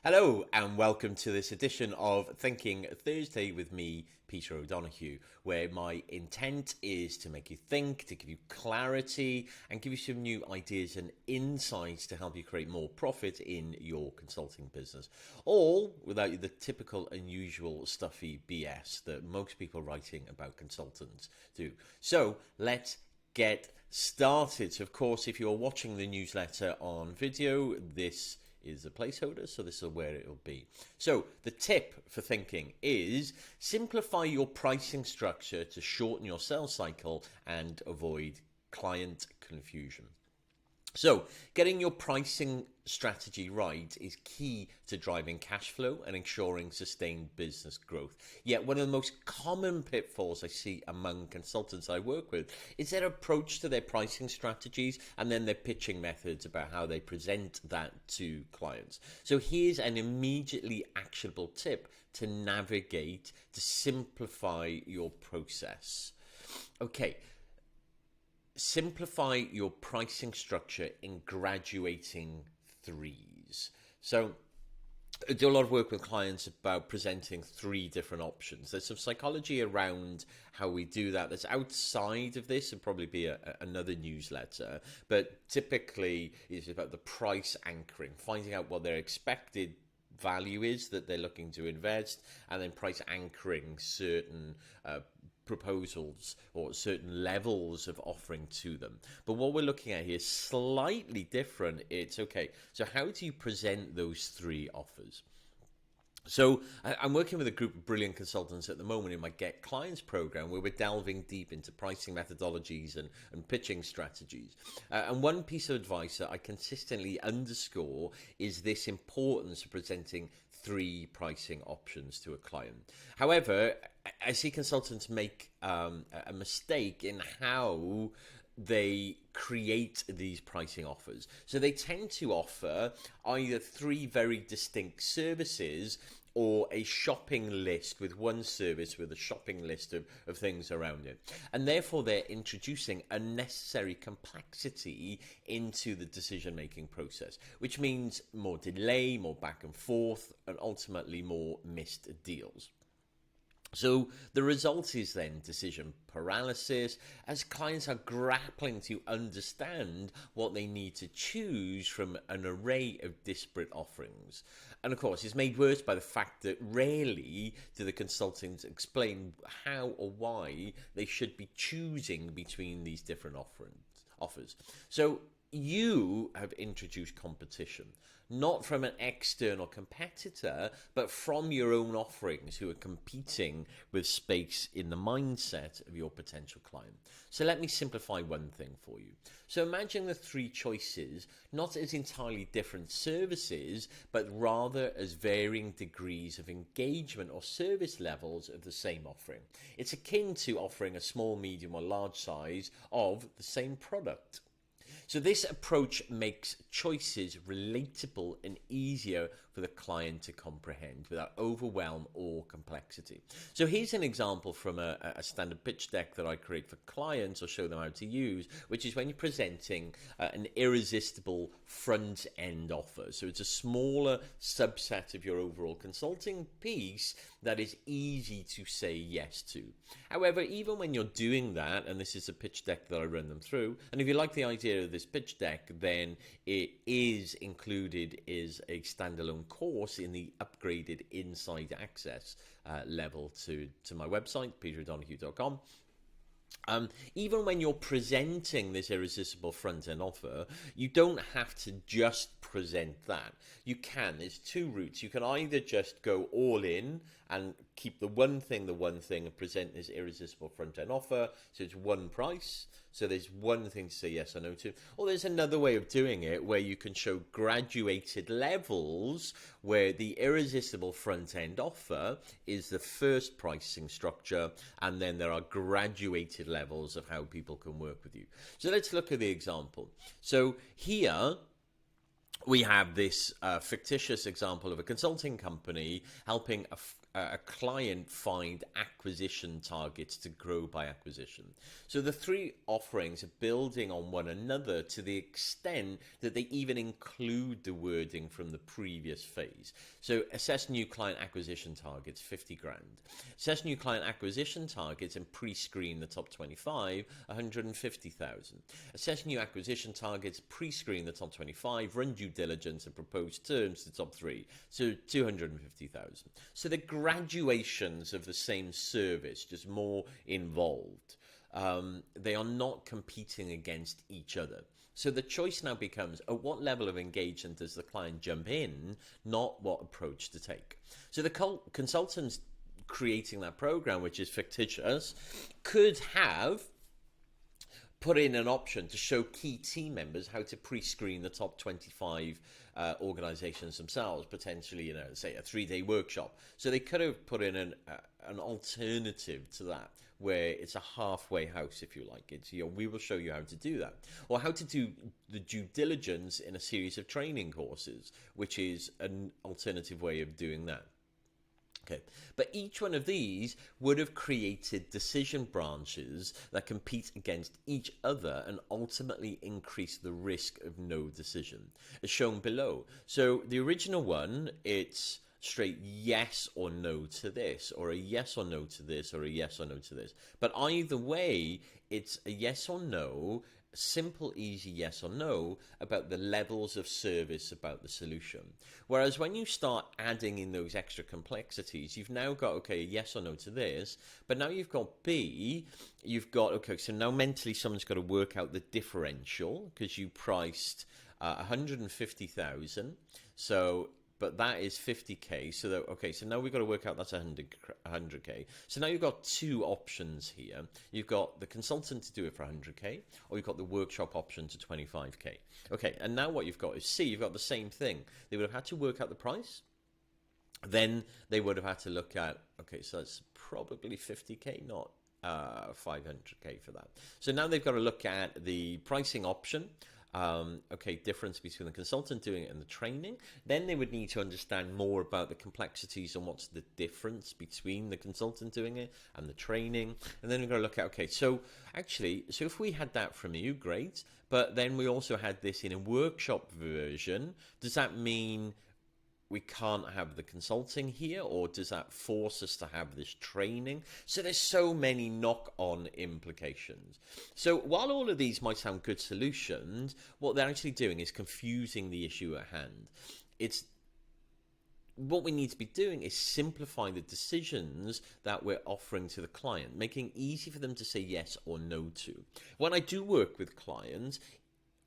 Hello and welcome to this edition of Thinking Thursday with me, Peter O'Donoghue, where my intent is to make you think, to give you clarity and give you some new ideas and insights to help you create more profit in your consulting business. All without the typical unusual stuffy BS that most people writing about consultants do. So let's get started. So of course, if you're watching the newsletter on video, this is a placeholder, so this is where it'll be. So the tip for thinking is simplify your pricing structure to shorten your sales cycle and avoid client confusion. So getting your pricing strategy right is key to driving cash flow and ensuring sustained business growth. Yet one of the most common pitfalls I see among consultants I work with is their approach to their pricing strategies and then their pitching methods about how they present that to clients. So here's an immediately actionable tip to navigate, to simplify your process. Okay. Simplify your pricing structure in graduating threes. So I do a lot of work with clients about presenting three different options. There's some psychology around how we do that that's outside of this and probably be another newsletter, but typically it's about the price anchoring, finding out what their expected value is that they're looking to invest, and then price anchoring certain proposals or certain levels of offering to them. But what we're looking at here is slightly different. It's okay, so how do you present those three offers? So I'm working with a group of brilliant consultants at the moment in my Get Clients program, where we're delving deep into pricing methodologies and pitching strategies. And one piece of advice that I consistently underscore is this importance of presenting three pricing options to a client. However, I see consultants make a mistake in how they create these pricing offers. So they tend to offer either three very distinct services or a shopping list with one service with a shopping list of things around it. And therefore they're introducing unnecessary complexity into the decision-making process, which means more delay, more back and forth, and ultimately more missed deals. So the result is then decision paralysis, as clients are grappling to understand what they need to choose from an array of disparate offerings. And of course, it's made worse by the fact that rarely do the consultants explain how or why they should be choosing between these different offers. So you have introduced competition, not from an external competitor, but from your own offerings who are competing with space in the mindset of your potential client. So let me simplify one thing for you. So imagine the three choices, not as entirely different services, but rather as varying degrees of engagement or service levels of the same offering. It's akin to offering a small, medium, or large size of the same product. So this approach makes choices relatable and easier for the client to comprehend without overwhelm or complexity. So here's an example from a standard pitch deck that I create for clients or show them how to use, which is when you're presenting an irresistible front-end offer. So it's a smaller subset of your overall consulting piece that is easy to say yes to. However, even when you're doing that, and this is a pitch deck that I run them through, and if you like the idea of this pitch deck, then it is included as a standalone course in the upgraded inside access level to my website, peterodonoghue.com. Even when you're presenting this irresistible front-end offer, you don't have to just present that. You can. There's two routes. You can either just go all in and keep the one thing, and present this irresistible front-end offer, so it's one price. So there's one thing to say yes or no to. Or there's another way of doing it where you can show graduated levels where the irresistible front-end offer is the first pricing structure, and then there are graduated levels of how people can work with you. So let's look at the example. So here we have this fictitious example of a consulting company helping a client find acquisition targets to grow by acquisition. So the three offerings are building on one another to the extent that they even include the wording from the previous phase. So assess new client acquisition targets, 50 grand. Assess new client acquisition targets and pre-screen the top 25, 150,000. Assess new acquisition targets, pre-screen the top 25, run due diligence and propose terms to top 3, so 250,000. So the graduations of the same service, just more involved. They are not competing against each other. So the choice now becomes, at what level of engagement does the client jump in, not what approach to take. So the consultants creating that program, which is fictitious, could have put in an option to show key team members how to pre-screen the top 25 organizations themselves, potentially, say a 3-day workshop. So they could have put in an alternative to that, where it's a halfway house, if you like. It's, we will show you how to do that, or how to do the due diligence in a series of training courses, which is an alternative way of doing that. Okay, but each one of these would have created decision branches that compete against each other and ultimately increase the risk of no decision, as shown below. So the original one, it's straight yes or no to this, or a yes or no to this, or a yes or no to this. But either way, it's a yes or no, simple, easy yes or no about the levels of service about the solution. Whereas when you start adding in those extra complexities, you've now got, okay, a yes or no to this, but now you've got B, you've got, okay, so now mentally someone's got to work out the differential because you priced 150,000. So but that is 50k. So that, okay, so now we've got to work out that's 100k. So now you've got two options here. You've got the consultant to do it for 100k, or you've got the workshop option to 25k. Okay, and now what you've got is C. You've got the same thing. They would have had to work out the price. Then they would have had to look at, okay, so that's probably 50k, not 500k for that. So now they've got to look at the pricing option. Okay, difference between the consultant doing it and the training. Then they would need to understand more about the complexities and what's the difference between the consultant doing it and the training. And then we're going to look at, okay, so actually, so if we had that from you, great. But then we also had this in a workshop version. Does that mean we can't have the consulting here, or does that force us to have this training? So there's so many knock-on implications. So while all of these might sound good solutions, what they're actually doing is confusing the issue at hand. It's what we need to be doing is simplifying the decisions that we're offering to the client, making it easy for them to say yes or no to. When I do work with clients,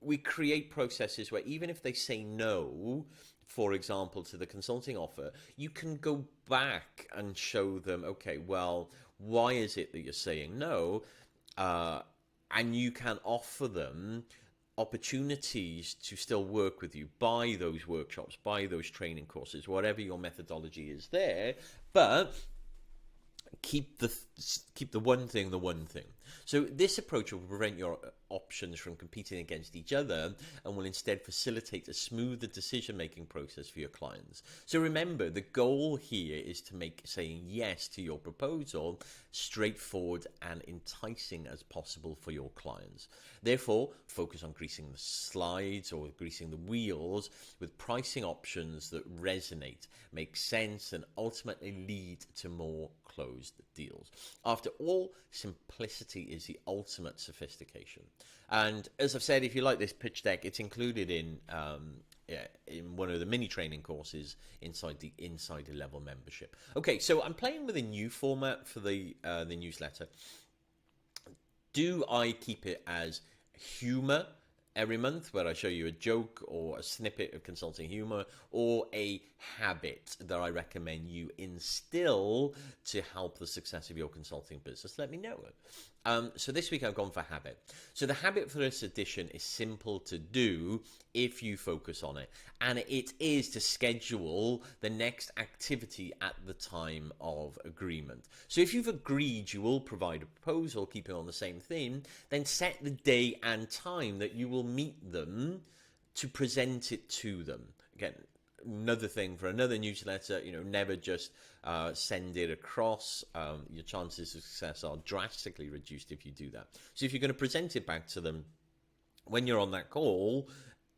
we create processes where even if they say no, for example, to the consulting offer, you can go back and show them, okay, well, why is it that you're saying no? And you can offer them opportunities to still work with you, buy those workshops, buy those training courses, whatever your methodology is there, but keep the one thing the one thing. So this approach will prevent your options from competing against each other and will instead facilitate a smoother decision-making process for your clients. So remember, the goal here is to make saying yes to your proposal straightforward and enticing as possible for your clients. Therefore, focus on greasing the slides or greasing the wheels with pricing options that resonate, make sense, and ultimately lead to more closed deals. After all, simplicity is the ultimate sophistication. And as I've said, if you like this pitch deck, it's included in one of the mini training courses inside the Insider Level membership. Okay, so I'm playing with a new format for the newsletter. Do I keep it as humor every month, where I show you a joke or a snippet of consulting humor, or a habit that I recommend you instill to help the success of your consulting business? Let me know. So this week I've gone for habit. So the habit for this edition is simple to do if you focus on it. And it is to schedule the next activity at the time of agreement. So if you've agreed you will provide a proposal, keeping on the same theme, then set the day and time that you will meet them to present it to them. Again, another thing for another newsletter, never just send it across. Your chances of success are drastically reduced if you do that. So if you're going to present it back to them, when you're on that call,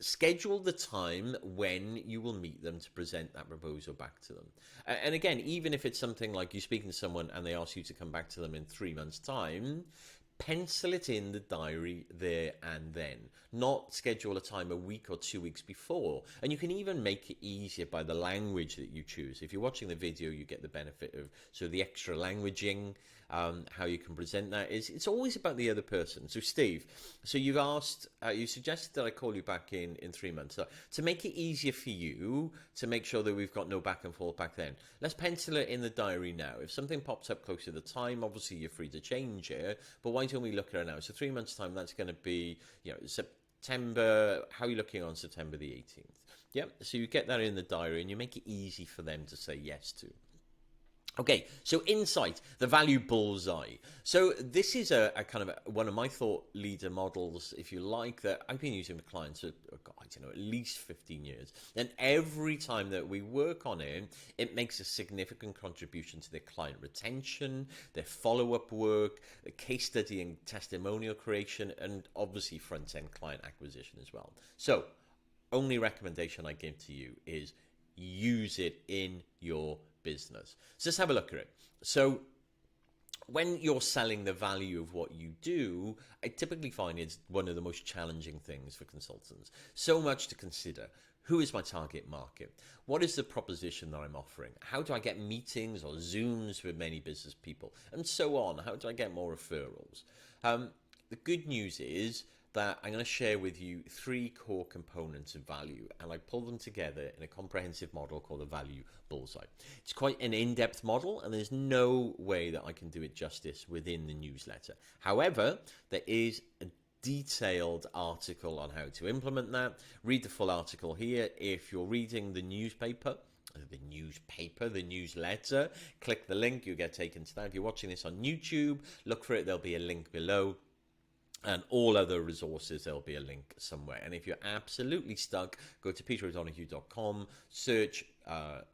schedule the time when you will meet them to present that proposal back to them. And again, even if it's something like you're speaking to someone and they ask you to come back to them in 3 months' time, pencil it in the diary there and then, not schedule a time a week or 2 weeks before. And you can even make it easier by the language that you choose. If you're watching the video, you get the benefit of the extra languaging. How you can present that is, it's always about the other person. So Steve, so you've asked, you suggested that I call you back in 3 months. So to make it easier for you, to make sure that we've got no back and forth back then, let's pencil it in the diary now. If something pops up close to the time, obviously you're free to change it, but why don't we look at it now? So 3 months time, that's going to be, September. How are you looking on September the 18th? Yep. So you get that in the diary and you make it easy for them to say yes to. Okay, so insight, the value bullseye. So this is a kind of one of my thought leader models, if you like, that I've been using with clients for, at least 15 years. And every time that we work on it, it makes a significant contribution to their client retention, their follow-up work, the case study and testimonial creation, and obviously front-end client acquisition as well. So only recommendation I give to you is use it in your business. So let's have a look at it. So when you're selling the value of what you do, I typically find it's one of the most challenging things for consultants. So much to consider. Who is my target market? What is the proposition that I'm offering? How do I get meetings or Zooms with many business people? And so on. How do I get more referrals? The good news is that I'm going to share with you 3 core components of value, and I pull them together in a comprehensive model called the value bullseye. It's quite an in-depth model, and there's no way that I can do it justice within the newsletter. However, there is a detailed article on how to implement that. Read the full article here. If you're reading the newsletter, click the link, you get taken to that. If you're watching this on YouTube, look for it. There'll be a link below. And all other resources, there'll be a link somewhere. And if you're absolutely stuck, go to peterodonahue.com, search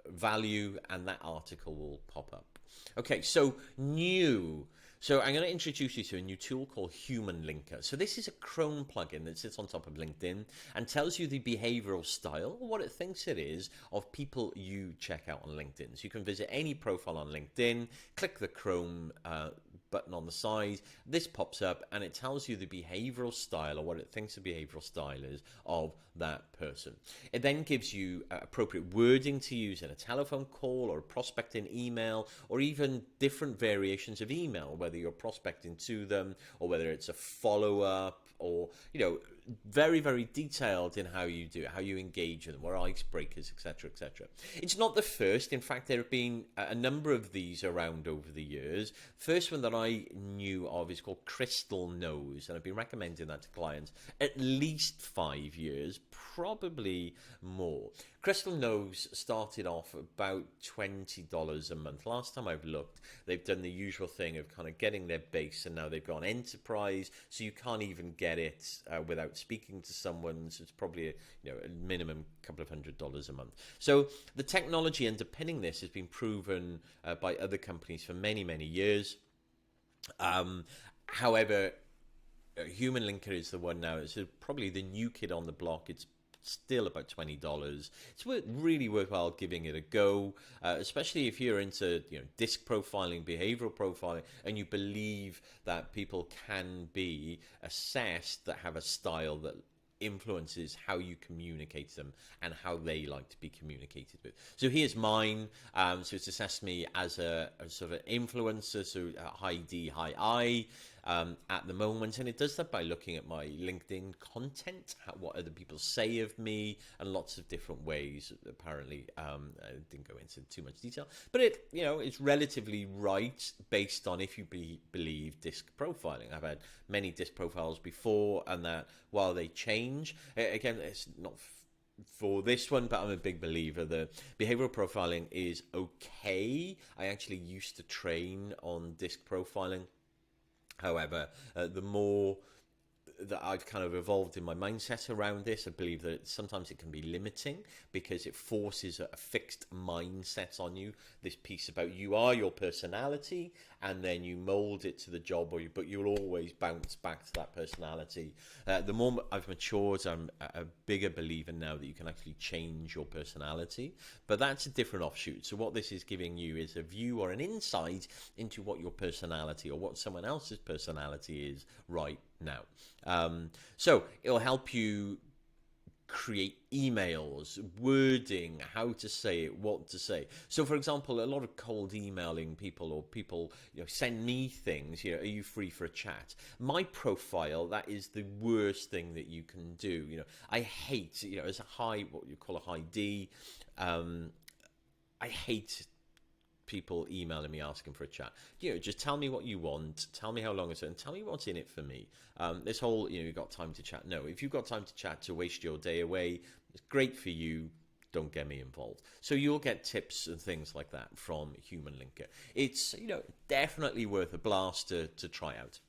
value, and that article will pop up. Okay, so new. So I'm going to introduce you to a new tool called Human Linker. So this is a Chrome plugin that sits on top of LinkedIn and tells you the behavioral style, or what it thinks it is, of people you check out on LinkedIn. So you can visit any profile on LinkedIn, click the Chrome button on the side, this pops up and it tells you the behavioral style, or what it thinks the behavioral style is, of that person. It then gives you appropriate wording to use in a telephone call or a prospecting email, or even different variations of email, whether you're prospecting to them or whether it's a follow-up, or very, very detailed in how you do it, how you engage with them, or icebreakers, etc., etc. It's not the first. In fact, there have been a number of these around over the years. First one that I knew of is called Crystal Nose, and I've been recommending that to clients at least 5 years, probably more. Crystal Nose started off about $20 a month. Last time I've looked, they've done the usual thing of kind of getting their base, and now they've gone enterprise, so you can't even get it without speaking to someone. So it's probably a minimum couple of $100s a month. So the technology underpinning this has been proven by other companies for many, many years. However, Human Linker is the one now. It's probably the new kid on the block. It's still about $20. It's really worthwhile giving it a go, especially if you're into disc profiling, behavioral profiling, and you believe that people can be assessed that have a style that influences how you communicate to them and how they like to be communicated with. So here's mine. So it's assessed me as a sort of influencer, so high D, high I at the moment, and it does that by looking at my LinkedIn content, what other people say of me, and lots of different ways. Apparently, I didn't go into too much detail, but it's relatively right based on if you believe disc profiling. I've had many disc profiles before, and that while they change, again, it's not for this one, but I'm a big believer that behavioral profiling is okay. I actually used to train on disc profiling. However, the more that I've kind of evolved in my mindset around this. I believe that sometimes it can be limiting because it forces a fixed mindset on you. This piece about you are your personality, and then you mold it to the job, but you'll always bounce back to that personality. The more I've matured, I'm a bigger believer now that you can actually change your personality, but that's a different offshoot. So what this is giving you is a view or an insight into what your personality or what someone else's personality is right now. So it'll help you create emails, wording, how to say it, what to say. So for example, a lot of cold emailing people, or people, send me things, are you free for a chat? My profile, that is the worst thing that you can do. I hate, as a high, what you call a high D, I hate people emailing me asking for a chat. Just tell me what you want, tell me how long it's, and tell me what's in it for me. This whole, you've got time to chat. No, if you've got time to chat to waste your day away, it's great for you. Don't get me involved. So you'll get tips and things like that from Human Linker. It's, definitely worth a blast to try out.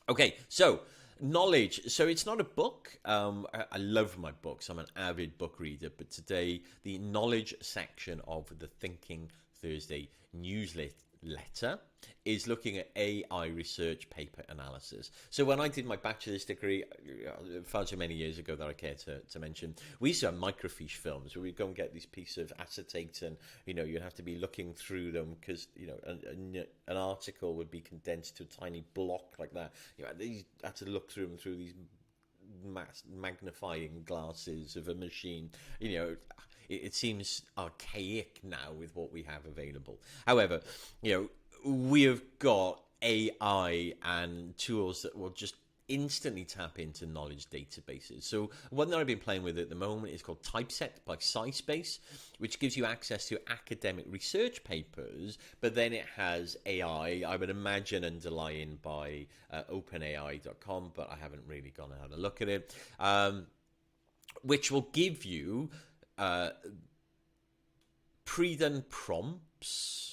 Okay, so knowledge. So it's not a book. I love my books. I'm an avid book reader. But today, the knowledge section of the Thinking Thursday newsletter is looking at AI research paper analysis. So when I did my bachelor's degree, far too many years ago that I care to mention, we used to have microfiche films where we'd go and get this piece of acetate, and you'd have to be looking through them because an article would be condensed to a tiny block like that. You had to look through them through these magnifying glasses of a machine. It seems archaic now with what we have available. However, we have got AI and tools that will just instantly tap into knowledge databases. So one that I've been playing with at the moment is called Typeset by SciSpace, which gives you access to academic research papers, but then it has AI, I would imagine underlying by openai.com, but I haven't really gone and had a look at it, which will give you pre-done prompts,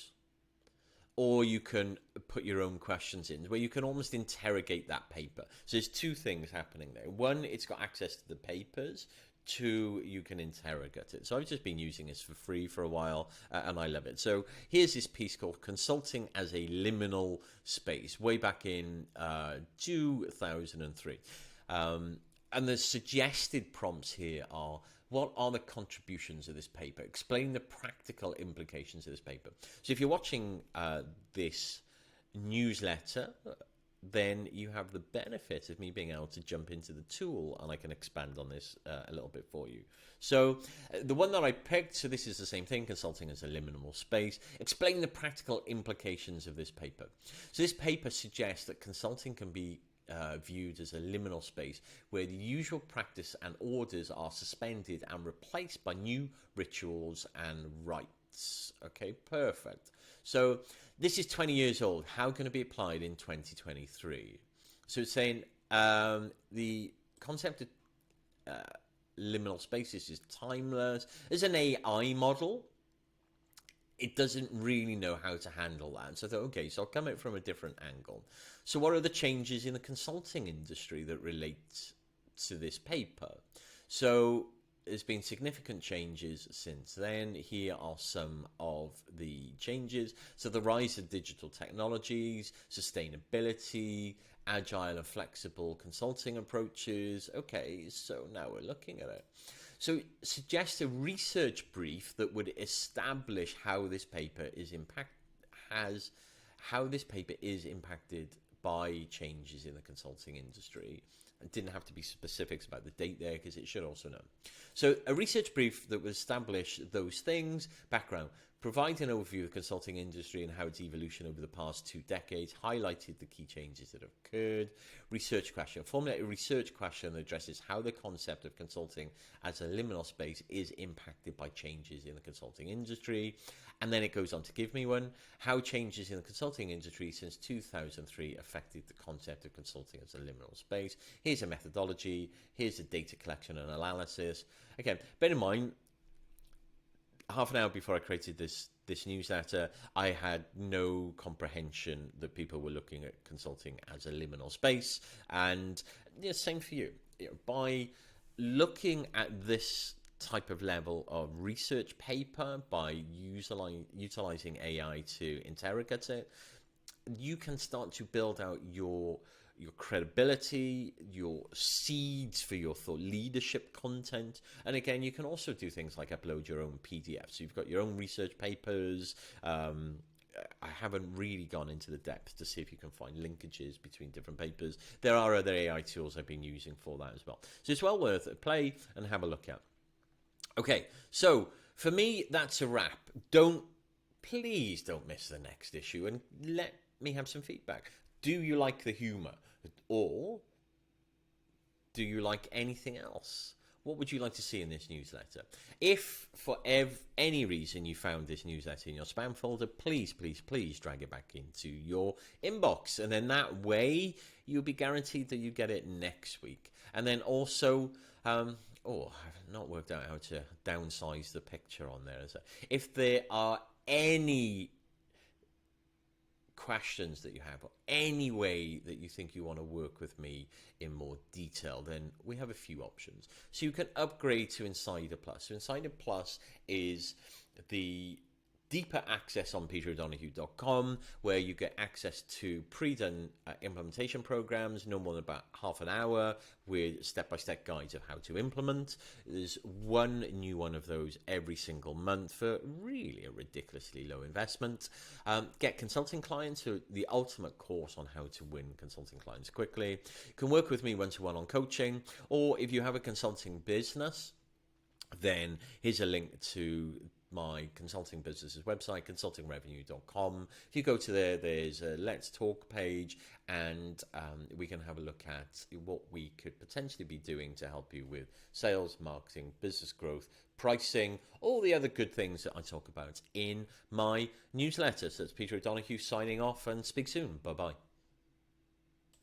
or you can put your own questions in, where you can almost interrogate that paper. So there's two things happening there. One, it's got access to the papers. Two, you can interrogate it. So I've just been using this for free for a while, and I love it. So here's this piece called Consulting as a Liminal Space, way back in 2003. And the suggested prompts here are, what are the contributions of this paper? Explain the practical implications of this paper. So if you're watching this newsletter, then you have the benefit of me being able to jump into the tool, and I can expand on this a little bit for you. So the one that I picked, so this is the same thing, Consulting as a Liminal Space. Explain the practical implications of this paper. So this paper suggests that consulting can be viewed as a liminal space where the usual practice and orders are suspended and replaced by new rituals and rites. Okay, perfect. So this is 20 years old. How can it be applied in 2023? So it's saying the concept of liminal spaces is timeless. As an AI model, it doesn't really know how to handle that. And so I thought, okay, so I'll come at it from a different angle. So what are the changes in the consulting industry that relate to this paper? So there's been significant changes since then. Here are some of the changes. So the rise of digital technologies, sustainability, agile and flexible consulting approaches. Okay, so now we're looking at it. So suggest a research brief that would establish how this paper is impacted by changes in the consulting industry. It didn't have to be specifics about the date there because it should also know. So a research brief that would establish those things. Background. Provide an overview of the consulting industry and how its evolution over the past 2 decades, highlighted the key changes that have occurred. Research question. Formulate a research question that addresses how the concept of consulting as a liminal space is impacted by changes in the consulting industry. And then it goes on to give me one. How changes in the consulting industry since 2003 affected the concept of consulting as a liminal space. Here's a methodology. Here's the data collection and analysis. Again, bear in mind, half an hour before I created this this newsletter, I had no comprehension that people were looking at consulting as a liminal space. And yeah, same for you. By looking at this type of level of research paper, by utilizing AI to interrogate it, you can start to build out your credibility, your seeds for your thought leadership content. And again, you can also do things like upload your own PDFs. So you've got your own research papers. I haven't really gone into the depth to see if you can find linkages between different papers. There are other AI tools I've been using for that as well. So it's well worth a play and have a look at. Okay, so for me, that's a wrap. Please don't miss the next issue and let me have some feedback. Do you like the humor, or do you like anything else? What would you like to see in this newsletter? If for any reason you found this newsletter in your spam folder, please drag it back into your inbox. And then that way you'll be guaranteed that you get it next week. And then also, I've not worked out how to downsize the picture on there. If there are any questions that you have, or any way that you think you want to work with me in more detail, then we have a few options. So you can upgrade to Insider Plus. So Insider Plus is the deeper access on peterodonahue.com, where you get access to pre-done implementation programs, no more than about half an hour, with step-by-step guides of how to implement. There's one new one of those every single month for really a ridiculously low investment. Get consulting clients, so the ultimate course on how to win consulting clients quickly. You can work with me one-to-one on coaching, or if you have a consulting business, then here's a link to my consulting business's website, consultingrevenue.com. If you go to there, there's a Let's Talk page, and we can have a look at what we could potentially be doing to help you with sales, marketing, business growth, pricing, all the other good things that I talk about in my newsletter. So it's Peter O'Donoghue signing off, and speak soon. Bye-bye.